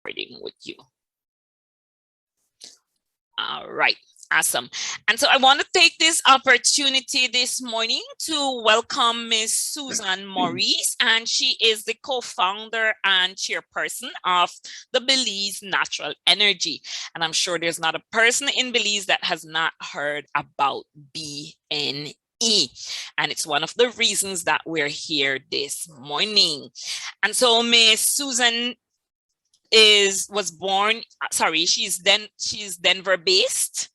recording with you. All right. Awesome. And so I want to take this opportunity this morning to welcome Ms. Susan Morrice, and she is the co-founder and chairperson of the Belize Natural Energy. And I'm sure there's not a person in Belize that has not heard about BNE. And it's one of the reasons that we're here this morning. And so Ms. Susan was born, she's Denver based.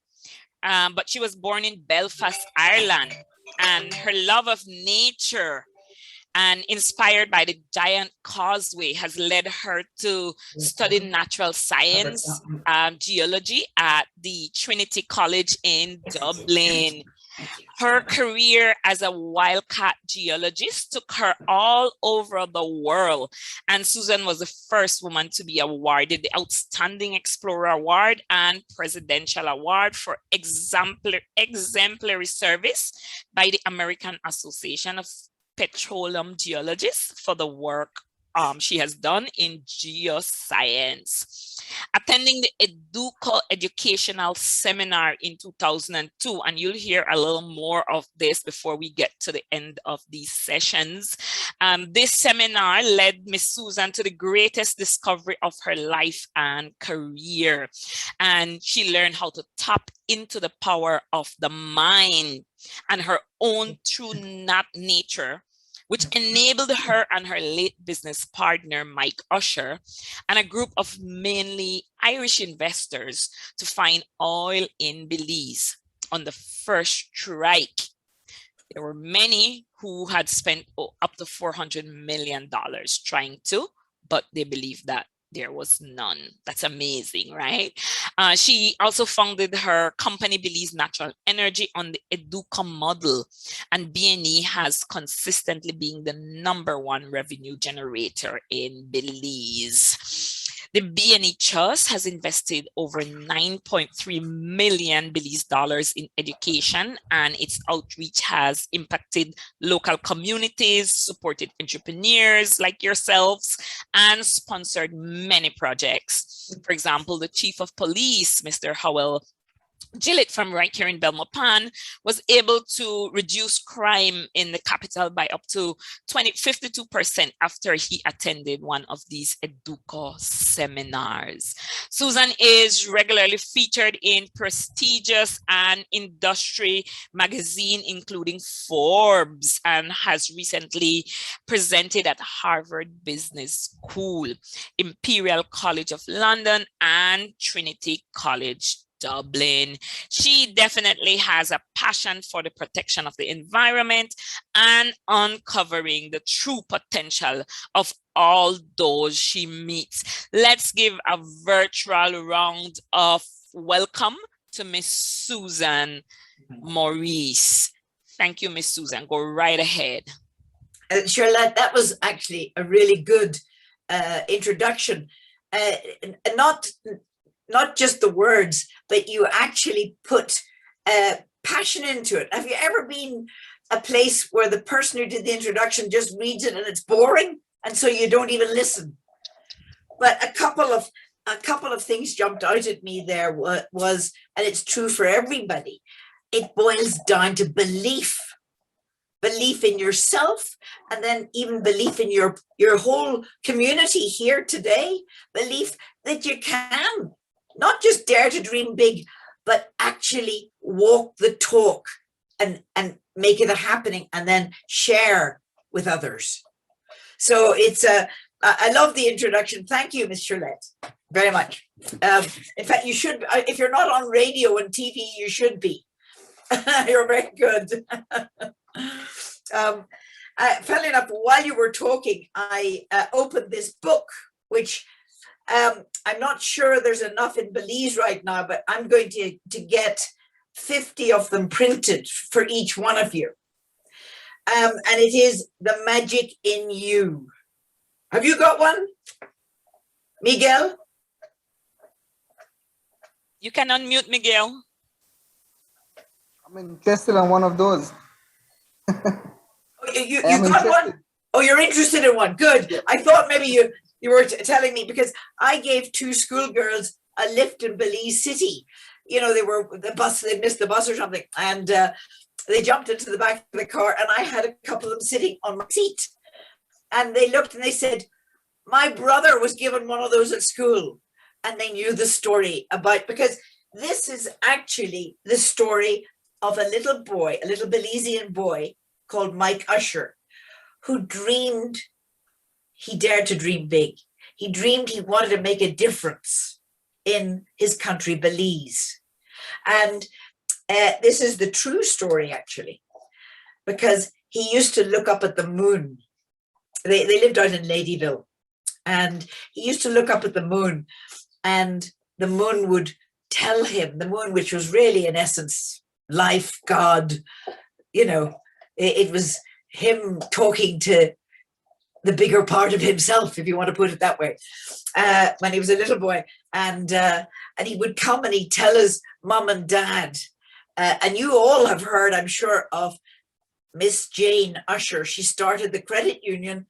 But she was born in Belfast, Ireland, and her love of nature and inspired by the giant causeway has led her to study natural science, geology at the Trinity College in Dublin. Her career as a wildcat geologist took her all over the world, and Susan was the first woman to be awarded the Outstanding Explorer Award and Presidential Award for exemplary service by the American Association of Petroleum Geologists for the work she has done in geoscience. Attending the Educo Educational Seminar in 2002, and you'll hear a little more of this before we get to the end of these sessions. This seminar led Miss Susan to the greatest discovery of her life and career. And she learned how to tap into the power of the mind and her own true nature, which enabled her and her late business partner, Mike Usher, and a group of mainly Irish investors to find oil in Belize on the first strike. There were many who had spent up to $400 million trying to, but they believed that there was none. That's amazing, right? She also founded her company, Belize Natural Energy, on the Educa model, and BNE has consistently been the #1 revenue generator in Belize. The BNE Trust has invested over $9.3 million Belize dollars in education, and its outreach has impacted local communities, supported entrepreneurs like yourselves, and sponsored many projects. For example, the Chief of Police, Mr. Howell Gillett from right here in Belmopan, was able to reduce crime in the capital by up to 52% after he attended one of these Educo seminars. Susan is regularly featured in prestigious and industry magazine, including Forbes, and has recently presented at Harvard Business School, Imperial College of London, and Trinity College Dublin. She definitely has a passion for the protection of the environment and uncovering the true potential of all those she meets. Let's give a virtual round of welcome to Miss Susan Morrice. Thank you, Miss Susan. Go right ahead. Charlotte, that was actually a really good introduction. Not just the words, but you actually put passion into it. Have you ever been a place where the person who did the introduction just reads it and it's boring, and so you don't even listen? But a couple of things jumped out at me there was, and it's true for everybody, it boils down to belief in yourself, and then even belief in your whole community here today, belief that you can not just dare to dream big, but actually walk the talk and make it a happening, and then share with others. So I love the introduction. Thank you, Ms. Charlotte, very much. In fact, you should, if you're not on radio and TV, you should be. You're very good. Funnily enough, while you were talking, I opened this book, which I'm not sure there's enough in Belize right now, but I'm going to get 50 of them printed for each one of you. And it is The Magic in You. Have you got one, Miguel? You can unmute, Miguel. I'm interested in one of those. You got one? Oh, you're interested in one. Good. I thought maybe You were telling me, because I gave two schoolgirls a lift in Belize City. You know, they missed the bus or something, and they jumped into the back of the car, and I had a couple of them sitting on my seat. And they looked and they said, my brother was given one of those at school. And they knew the story about, because this is actually the story of a little boy, a little Belizean boy called Mike Usher, who dreamed, he dared to dream big. He dreamed he wanted to make a difference in his country, Belize. And this is the true story, actually, because he used to look up at the moon. They lived out in Ladyville, and he used to look up at the moon, and the moon would tell him, the moon, which was really, in essence, life, God, you know, it was him talking to the bigger part of himself, if you want to put it that way, when he was a little boy. And he would come and he'd tell his mum and dad, and you all have heard, I'm sure, of Miss Jane Usher. She started the credit union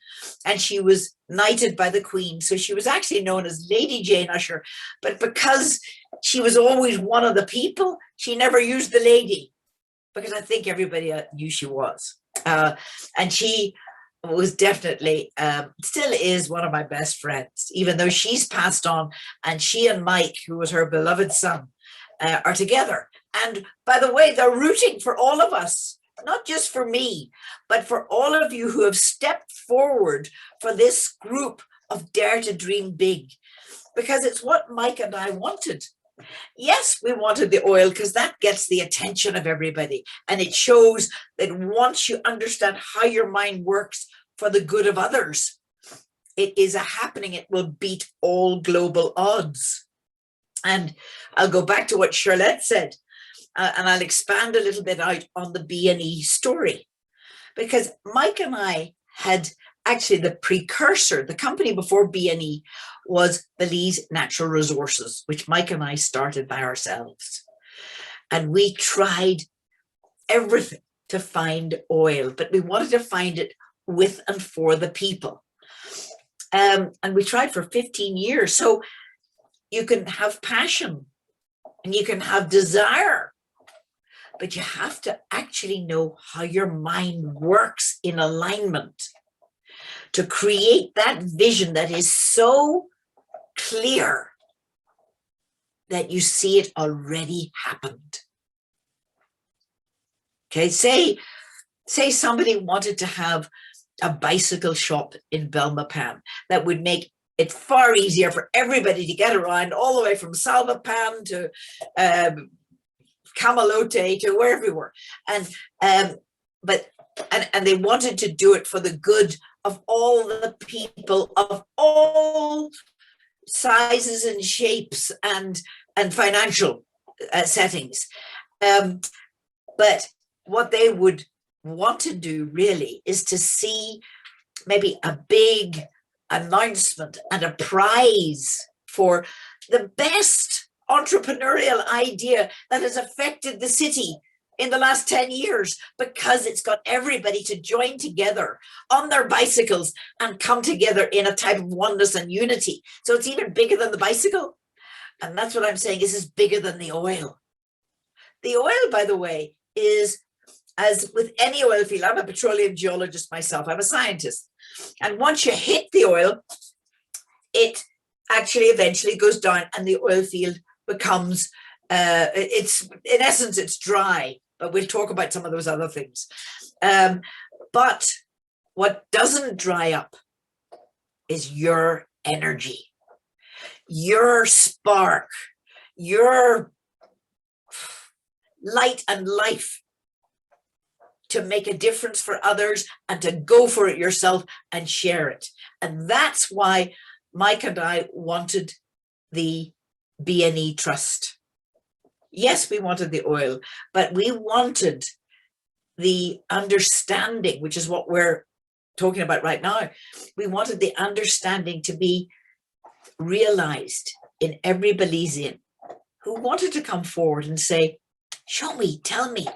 and she was knighted by the Queen. So she was actually known as Lady Jane Usher. But because she was always one of the people, she never used the lady, because I think everybody knew she was. And she was definitely, still is one of my best friends, even though she's passed on, and she and Mike, who was her beloved son, are together. And by the way, they're rooting for all of us, not just for me, but for all of you who have stepped forward for this group of Dare to Dream Big, because it's what Mike and I wanted. Yes, we wanted the oil because that gets the attention of everybody. And it shows that once you understand how your mind works for the good of others, it is a happening. It will beat all global odds. And I'll go back to what Charlotte said, and I'll expand a little bit out on the B&E story, because Mike and I had actually the precursor. The company before B&E was Belize Natural Resources, which Mike and I started by ourselves. And we tried everything to find oil, but we wanted to find it with and for the people. And we tried for 15 years. So you can have passion and you can have desire, but you have to actually know how your mind works in alignment to create that vision that is so clear that you see it already happened. Okay, say somebody wanted to have a bicycle shop in Belmopan that would make it far easier for everybody to get around, all the way from Salvapan to Camalote to wherever we were. And they wanted to do it for the good of all the people of all sizes and shapes and financial settings. But what they would want to do really is to see maybe a big announcement and a prize for the best entrepreneurial idea that has affected the city in the last 10 years, because it's got everybody to join together on their bicycles and come together in a type of oneness and unity. So it's even bigger than the bicycle. And that's what I'm saying, this is bigger than the oil. The oil, by the way, is, as with any oil field, I'm a petroleum geologist myself, I'm a scientist. And once you hit the oil, it actually eventually goes down and the oil field becomes, it's, in essence, it's dry, but we'll talk about some of those other things. But what doesn't dry up is your energy, your spark, your light and life to make a difference for others and to go for it yourself and share it. And that's why Mike and I wanted the B&E Trust. Yes, we wanted the oil, but we wanted the understanding, which is what we're talking about right now. We wanted the understanding to be realized in every Belizean who wanted to come forward and say, show me, tell me,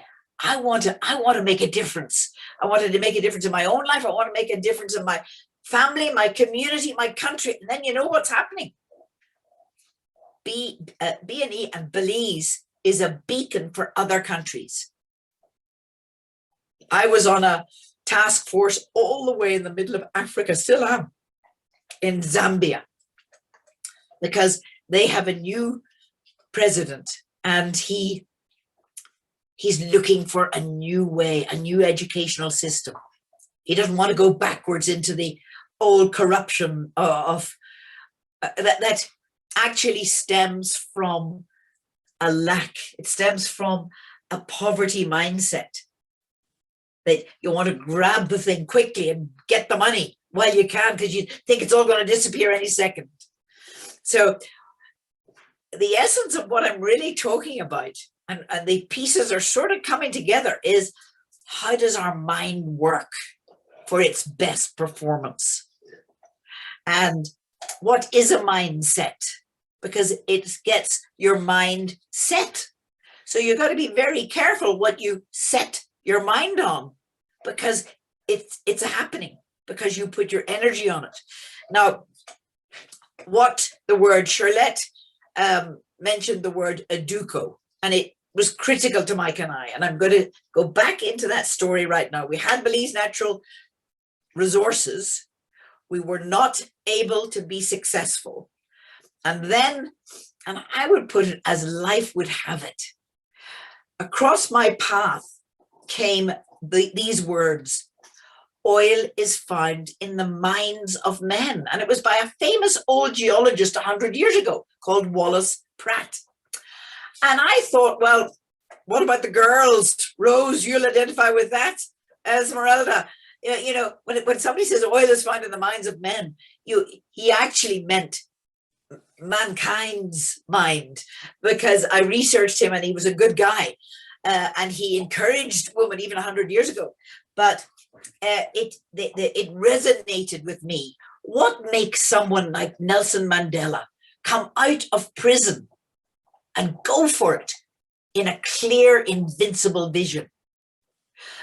I want to make a difference. I wanted to make a difference in my own life. I want to make a difference in my family, my community, my country. And then you know what's happening. B&E and Belize is a beacon for other countries. I was on a task force all the way in the middle of Africa, still am, in Zambia, because they have a new president and he's looking for a new way, a new educational system. He doesn't want to go backwards into the old corruption of that actually stems from a lack. It stems from a poverty mindset that you want to grab the thing quickly and get the money while you can because you think it's all going to disappear any second. So the essence of what I'm really talking about, and the pieces are sort of coming together, is how does our mind work for its best performance? And what is a mindset? Because it gets your mind set. So you've got to be very careful what you set your mind on, because it's happening, because you put your energy on it. Now, what the word Charlotte mentioned the word educo, and it was critical to Mike and I, and I'm going to go back into that story right now. We had Belize natural resources. We were not able to be successful. And then, and I would put it as life would have it, across my path came these words: oil is found in the minds of men. And it was by a famous old geologist 100 years ago called Wallace Pratt. And I thought, well, what about the girls? Rose, you'll identify with that. Esmeralda, you know, when somebody says oil is found in the minds of men, he actually meant mankind's mind, because I researched him and he was a good guy, and he encouraged women even 100 years ago. But it resonated with me. What makes someone like Nelson Mandela come out of prison and go for it in a clear, invincible vision?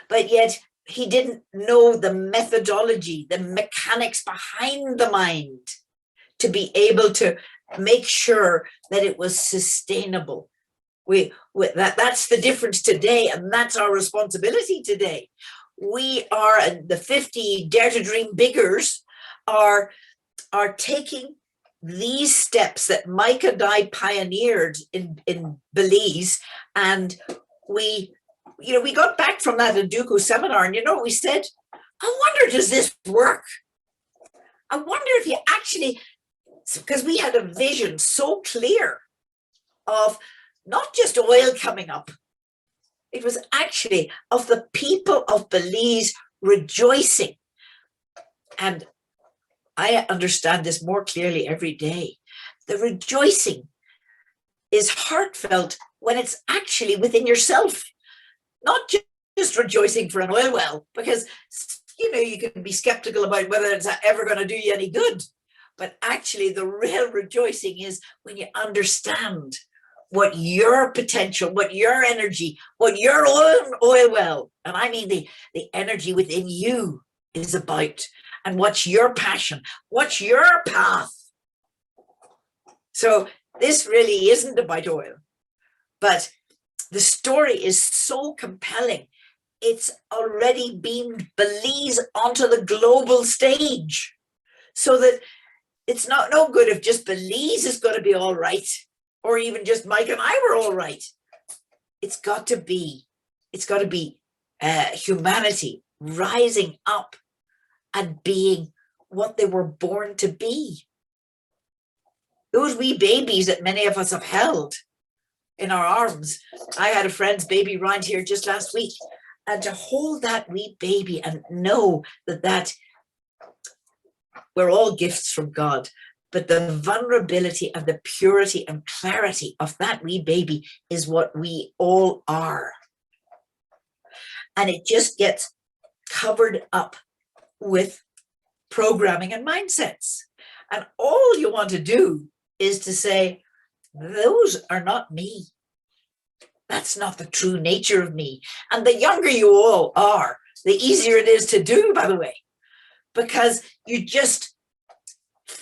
But yet he didn't know the methodology, the mechanics behind the mind to be able to make sure that it was sustainable. That's the difference today, and that's our responsibility today. We are, the 50 Dare to Dream Biggers are taking these steps that Mike and I pioneered in Belize, and we got back from that Aduku seminar, and you know what we said? I wonder, does this work? I wonder if you actually, because we had a vision so clear of not just oil coming up, it was actually of the people of Belize rejoicing. And I understand this more clearly every day. The rejoicing is heartfelt when it's actually within yourself, not just rejoicing for an oil well, because you can be skeptical about whether it's ever going to do you any good. But actually the real rejoicing is when you understand what your potential, what your energy, what your oil well, and I mean the energy within you is about, and what's your passion, what's your path. So this really isn't about oil, but the story is so compelling. It's already beamed Belize onto the global stage, so that it's not no good if just Belize is going to be all right, or even just Mike and I were all right. It's got to be humanity rising up and being what they were born to be. Those wee babies that many of us have held in our arms. I had a friend's baby round here just last week, and to hold that wee baby and know that we're all gifts from God, but the vulnerability and the purity and clarity of that wee baby is what we all are. And it just gets covered up with programming and mindsets. And all you want to do is to say, those are not me. That's not the true nature of me. And the younger you all are, the easier it is to do, by the way. because you just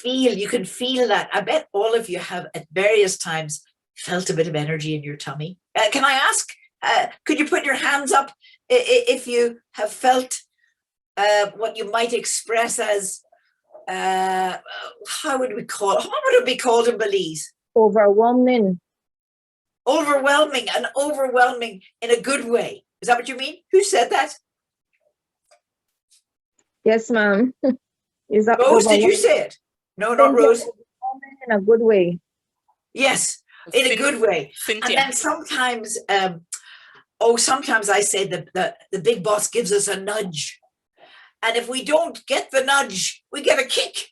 you can feel that. I bet all of you have at various times felt a bit of energy in your tummy. Can I ask, could you put your hands up if you have felt what you might express as, how would it be called in Belize? Overwhelming. Overwhelming, and overwhelming in a good way. Is that what you mean? Who said that? Yes, ma'am. Is that Rose, did you say it? No, not Rose. Overwhelming in a good way. Yes, in a good way. Cynthia. And then sometimes, sometimes I say that the big boss gives us a nudge. And if we don't get the nudge, we get a kick.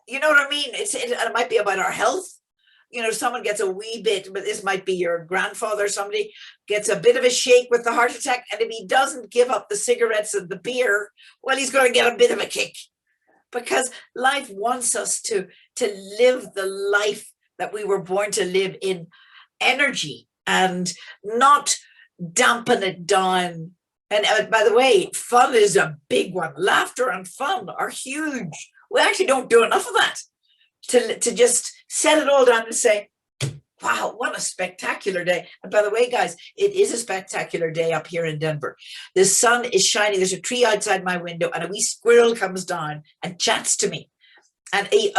You know what I mean? It might be about our health. You know, someone gets a wee bit, but this might be your grandfather, somebody gets a bit of a shake with the heart attack. And if he doesn't give up the cigarettes and the beer, well, he's going to get a bit of a kick. Because life wants us to live the life that we were born to live in energy and not dampen it down. And by the way, fun is a big one. Laughter and fun are huge. We actually don't do enough of that to just set it all down and say, wow, what a spectacular day. And by the way, guys, it is a spectacular day up here in Denver. The sun is shining. There's a tree outside my window and a wee squirrel comes down and chats to me. And he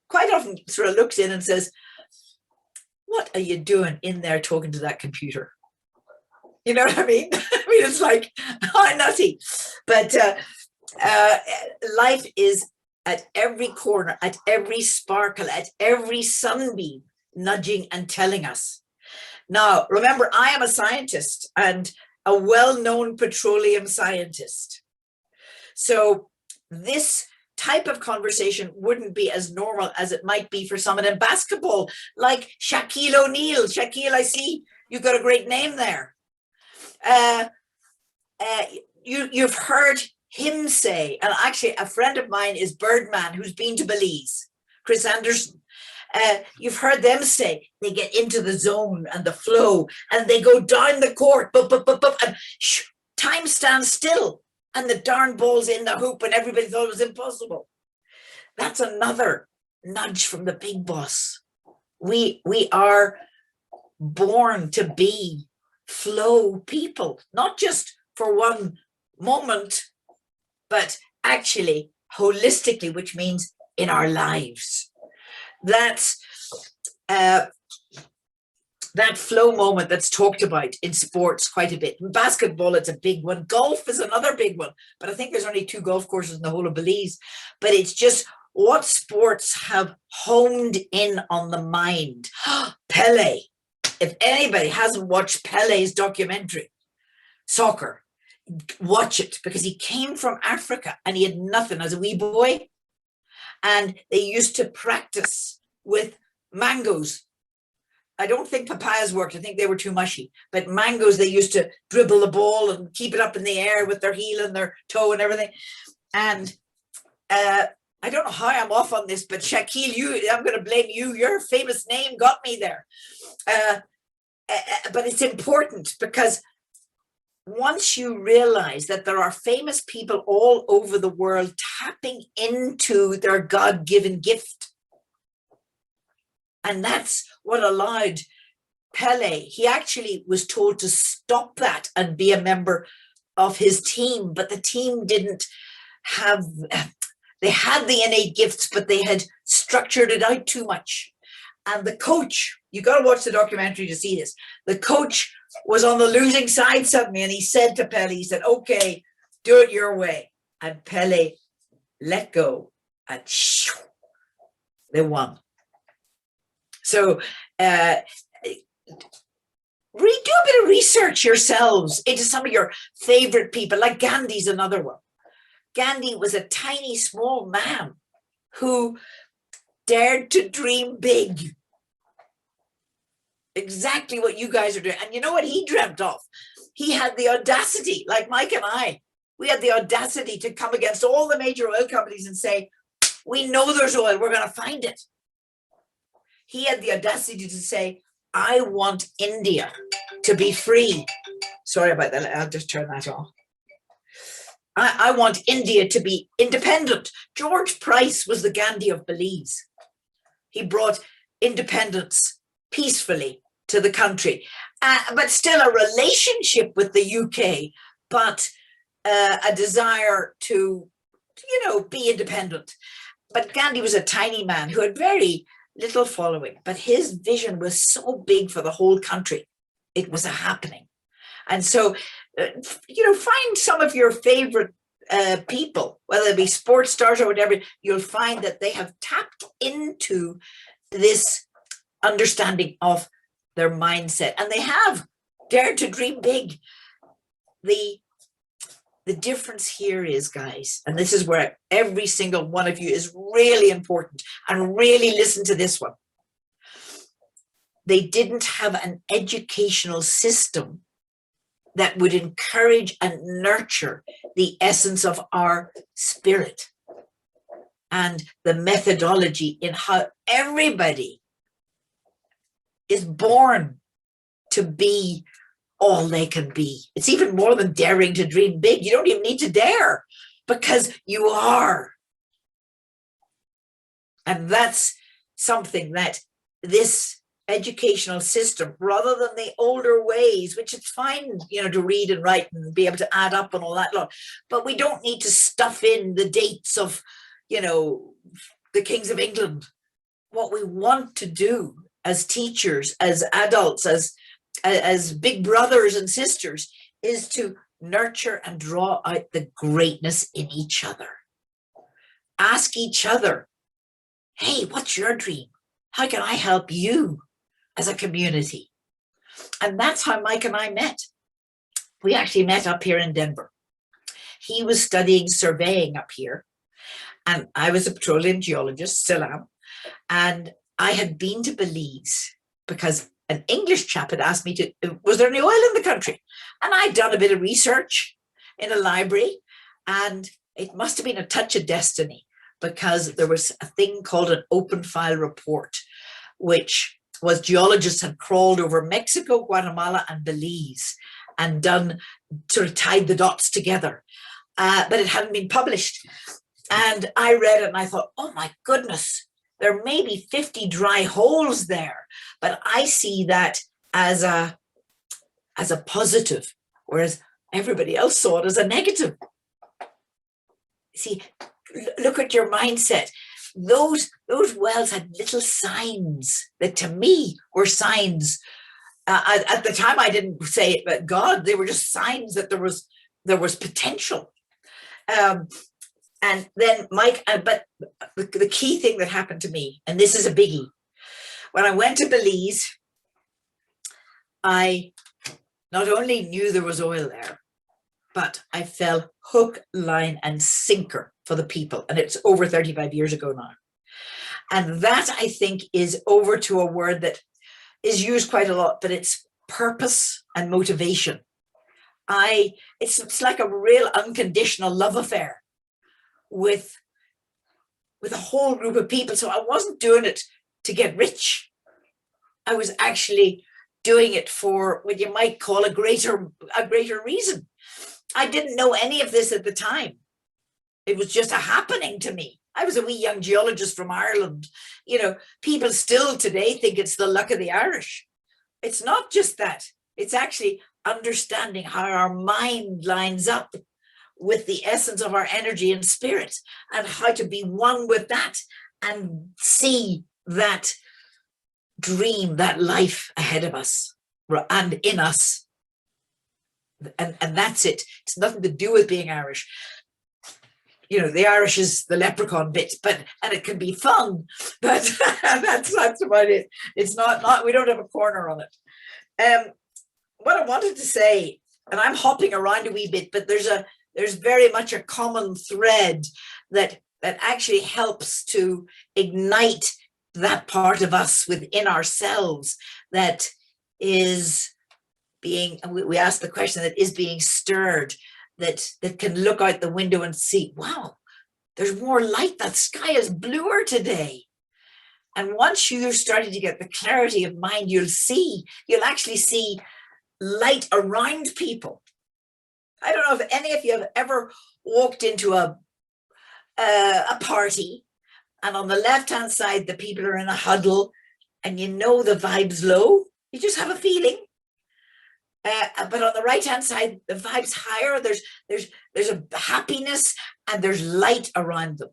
quite often sort of looks in and says, what are you doing in there talking to that computer? You know what I mean? I mean, it's like, oh, nutty. But life is at every corner, at every sparkle, at every sunbeam, nudging and telling us. Now, remember, I am a scientist and a well-known petroleum scientist. So this type of conversation wouldn't be as normal as it might be for someone in basketball, like Shaquille O'Neal. Shaquille, I see you've got a great name there. You've heard him say, and actually a friend of mine is Birdman, who's been to Belize, Chris Anderson. You've heard them say they get into the zone and the flow and they go down the court, and time stands still and the darn ball's in the hoop and everybody thought it was impossible. That's another nudge from the big boss. We are born to be flow people, not just for one moment, but actually holistically, which means in our lives. That's that flow moment that's talked about in sports quite a bit. In basketball, it's a big one. Golf is another big one, but I think there's only 2 golf courses in the whole of Belize. But it's just what sports have honed in on the mind. Pele. If anybody hasn't watched Pele's documentary, soccer, watch it, because he came from Africa and he had nothing as a wee boy. And they used to practice with mangoes. I don't think papayas worked. I think they were too mushy. But mangoes, they used to dribble the ball and keep it up in the air with their heel and their toe and everything. And I don't know how I'm off on this, but Shaquille, I'm going to blame you. Your famous name got me there. But it's important because once you realize that there are famous people all over the world tapping into their God-given gift, and that's what allowed Pele, he actually was told to stop that and be a member of his team, but the team didn't have, they had the innate gifts, but they had structured it out too much. And the coach, you got to watch the documentary to see this. The coach was on the losing side suddenly, and he said to Pele, he said, okay, do it your way. And Pele let go, and they won. So do a bit of research yourselves into some of your favorite people, like Gandhi's another one. Gandhi was a tiny, small man who dared to dream big. Exactly what you guys are doing. And you know what he dreamt of? He had the audacity, like Mike and I, we had the audacity to come against all the major oil companies and say, we know there's oil, we're going to find it. He had the audacity to say, I want India to be free. Sorry about that. I'll just turn that off. I want India to be independent. George Price was the Gandhi of Belize. He brought independence peacefully to the country, but still a relationship with the UK, but a desire to, be independent. But Gandhi was a tiny man who had very little following, but his vision was so big for the whole country. It was a happening. And so, find some of your favorite people, whether it be sports stars or whatever, you'll find that they have tapped into this understanding of their mindset, and they have dared to dream big. The difference here is, guys, and this is where every single one of you is really important, and really listen to this one. They didn't have an educational system that would encourage and nurture the essence of our spirit and the methodology in how everybody is born to be all they can be. It's even more than daring to dream big. You don't even need to dare, because you are. And that's something that this educational system, rather than the older ways, which it's fine, to read and write and be able to add up and all that lot, but we don't need to stuff in the dates of, the kings of England. What we want to do as teachers, as adults, as big brothers and sisters, is to nurture and draw out the greatness in each other. Ask each other, hey, what's your dream? How can I help you as a community? And that's how Mike and I met. We actually met up here in Denver. He was studying surveying up here, and I was a petroleum geologist, still am. And I had been to Belize because an English chap had asked me was there any oil in the country? And I'd done a bit of research in a library, and it must have been a touch of destiny, because there was a thing called an open file report, which was geologists had crawled over Mexico, Guatemala, and Belize and done, sort of tied the dots together, but it hadn't been published. And I read it and I thought, oh my goodness, there may be 50 dry holes there, but I see that as a positive, whereas everybody else saw it as a negative. See, look at your mindset. Those wells had little signs that to me were signs. At the time, I didn't say it, but God, they were just signs that there was potential. And then Mike, but the key thing that happened to me, and this is a biggie, when I went to Belize, I not only knew there was oil there, but I fell hook, line, and sinker for the people. And it's over 35 years ago now. And that, I think, is over to a word that is used quite a lot, but it's purpose and motivation. It's like a real unconditional love affair with a whole group of people. So I wasn't doing it to get rich. I was actually doing it for what you might call a greater reason. I didn't know any of this at the time. It was just a happening to me. I was a wee young geologist from Ireland. People still today think it's the luck of the Irish. It's not just that. It's actually understanding how our mind lines up with the essence of our energy and spirit, and how to be one with that and see that dream, that life ahead of us and in us. And that's it. It's nothing to do with being Irish. The Irish is the leprechaun bit, and it can be fun, but that's about it. It's not, we don't have a corner on it. What I wanted to say, and I'm hopping around a wee bit, but there's very much a common thread that actually helps to ignite that part of us within ourselves that is being, we asked the question, that is being stirred, that can look out the window and see, wow, there's more light. That sky is bluer today. And once you're starting to get the clarity of mind, you'll actually see light around people. I don't know if any of you have ever walked into a party, and on the left-hand side, the people are in a huddle, and you know the vibe's low. You just have a feeling. But on the right-hand side, the vibe's higher. There's a happiness, and there's light around them.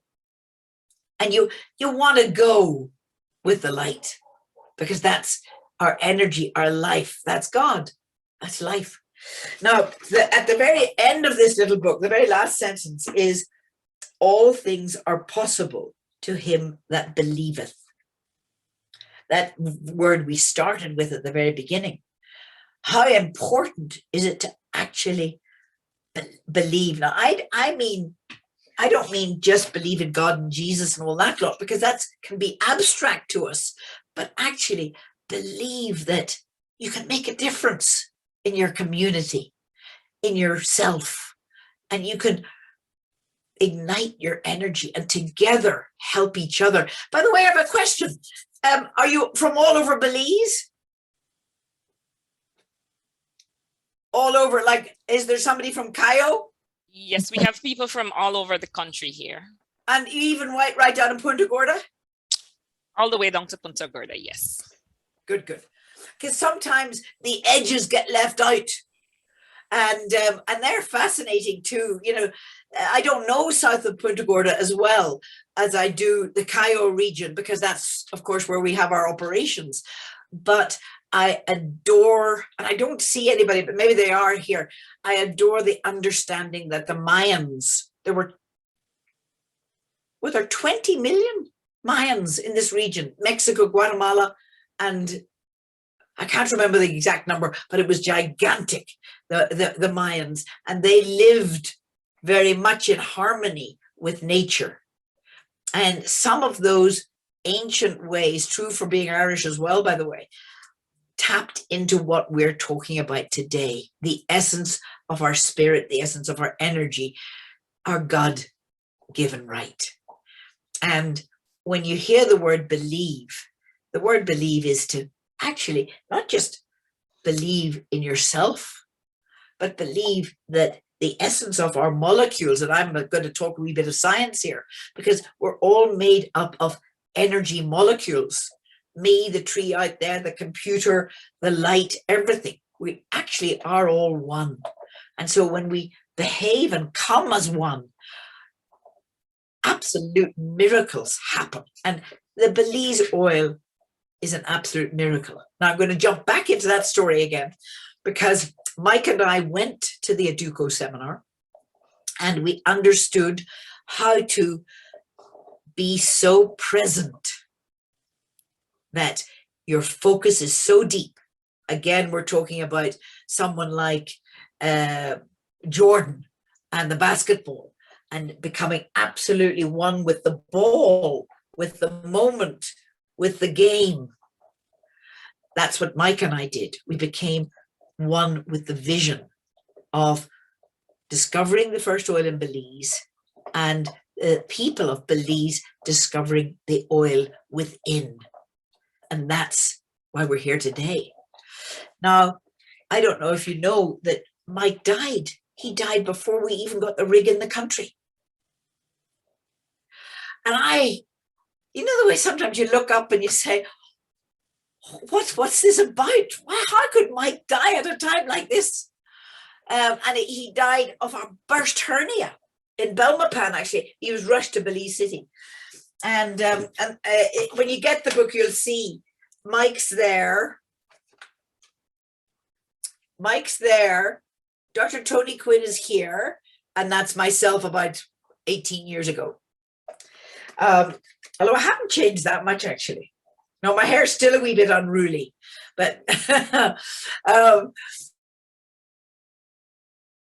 And you want to go with the light, because that's our energy, our life. That's God. That's life. Now, at the very end of this little book, the very last sentence is, all things are possible to him that believeth. That word we started with at the very beginning. How important is it to actually believe? Now, I mean, I don't mean just believe in God and Jesus and all that lot, because that can be abstract to us, but actually believe that you can make a difference in your community, in yourself, and you can ignite your energy and together help each other. By the way, I have a question. Are you from all over Belize? All over, like, is there somebody from Cayo? Yes, we have people from all over the country here. And even right down in Punta Gorda? All the way down to Punta Gorda, yes. Good. Because sometimes the edges get left out. And they're fascinating too. You know, I don't know south of Punta Gorda as well as I do the Cayo region, because that's, of course, where we have our operations. But I adore, and I don't see anybody, but maybe they are here. I adore the understanding that the Mayans, were there 20 million Mayans in this region, Mexico, Guatemala, and I can't remember the exact number, but it was gigantic, the Mayans, and they lived very much in harmony with nature. And some of those ancient ways, true for being Irish as well, by the way, tapped into what we're talking about today, the essence of our spirit, the essence of our energy, our God-given right. And when you hear the word believe is to actually not just believe in yourself, but believe that the essence of our molecules, and I'm going to talk a wee bit of science here, because we're all made up of energy molecules. Me, the tree out there, the computer, the light, everything. We actually are all one. And so when we behave and come as one, absolute miracles happen. And the Belize oil is an absolute miracle. Now I'm going to jump back into that story again, because Mike and I went to the Aduco seminar and we understood how to be so present that your focus is so deep. Again, we're talking about someone like Jordan and the basketball, and becoming absolutely one with the ball, with the moment, with the game. That's what Mike and I did. We became one with the vision of discovering the first oil in Belize, and the people of Belize discovering the oil within. And that's why we're here today. Now, I don't know if you know that Mike died. He died before we even got the rig in the country. And you know the way sometimes you look up and you say, what's this about? How could Mike die at a time like this? And he died of a burst hernia in Belmopan, actually. He was rushed to Belize City. And when you get the book, you'll see Mike's there. Dr. Tony Quinn is here. And that's myself about 18 years ago. Although I haven't changed that much, actually. No, my hair's still a wee bit unruly, but